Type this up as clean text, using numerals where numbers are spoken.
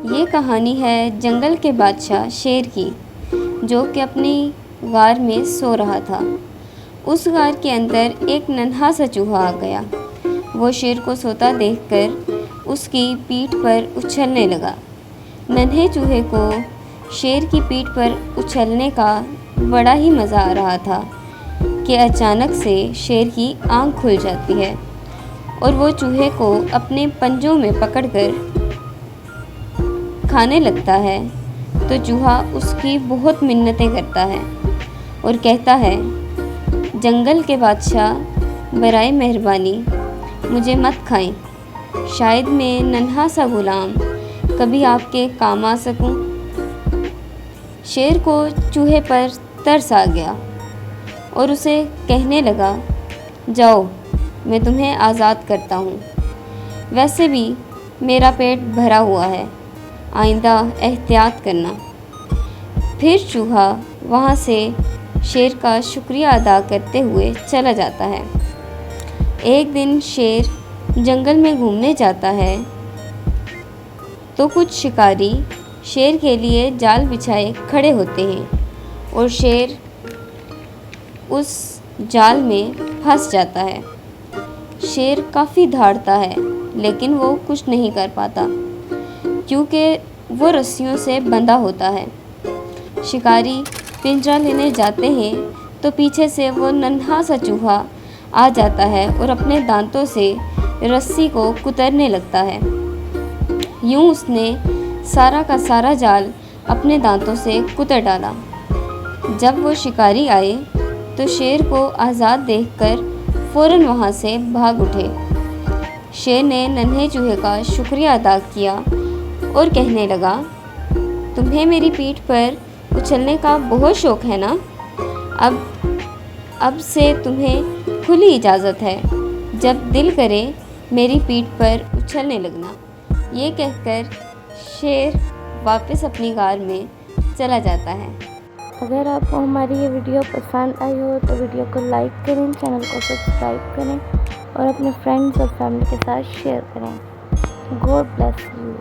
یہ کہانی ہے جنگل کے بادشاہ شیر کی، جو کہ اپنی غار میں سو رہا تھا۔ اس غار کے اندر ایک ننھا سا چوہا آ گیا۔ وہ شیر کو سوتا دیکھ کر اس کی پیٹھ پر اچھلنے لگا۔ ننھے چوہے کو شیر کی پیٹھ پر اچھلنے کا بڑا ہی مزہ آ رہا تھا کہ اچانک سے شیر کی آنکھ کھل جاتی ہے اور وہ چوہے کو اپنے پنجوں میں پکڑ کر کھانے لگتا ہے۔ تو چوہا اس کی بہت منتیں کرتا ہے اور کہتا ہے، جنگل کے بادشاہ، برائے مہربانی مجھے مت کھائیں، شاید میں ننھا سا غلام کبھی آپ کے کام آ سکوں۔ شیر کو چوہے پر ترس آ گیا اور اسے کہنے لگا، جاؤ میں تمہیں آزاد کرتا ہوں، ویسے بھی میرا پیٹ بھرا ہوا ہے، آئندہ احتیاط کرنا۔ پھر چوہا وہاں سے شیر کا شکریہ ادا کرتے ہوئے چلا جاتا ہے۔ ایک دن شیر جنگل میں گھومنے جاتا ہے تو کچھ شکاری شیر کے لیے جال بچھائے کھڑے ہوتے ہیں اور شیر اس جال میں پھنس جاتا ہے۔ شیر کافی دھاڑتا ہے لیکن وہ کچھ نہیں کر پاتا کیونکہ وہ رسیوں سے بندھا ہوتا ہے۔ شکاری پنجرہ لینے جاتے ہیں تو پیچھے سے وہ ننھا سا چوہا آ جاتا ہے اور اپنے دانتوں سے رسی کو کترنے لگتا ہے۔ یوں اس نے سارا کا سارا جال اپنے دانتوں سے کتر ڈالا۔ جب وہ شکاری آئے تو شیر کو آزاد دیکھ کر فوراً وہاں سے بھاگ اٹھے۔ شیر نے ننھے چوہے کا شکریہ ادا کیا اور کہنے لگا، تمہیں میری پیٹھ پر اچھلنے کا بہت شوق ہے نا؟ اب سے تمہیں کھلی اجازت ہے، جب دل کرے میری پیٹھ پر اچھلنے لگنا۔ یہ کہہ کر شیر واپس اپنی غار میں چلا جاتا ہے۔ اگر آپ کو ہماری یہ ویڈیو پسند آئی ہو تو ویڈیو کو لائک کریں، چینل کو سبسکرائب کریں اور اپنے فرینڈز اور فیملی کے ساتھ شیئر کریں۔ God bless you.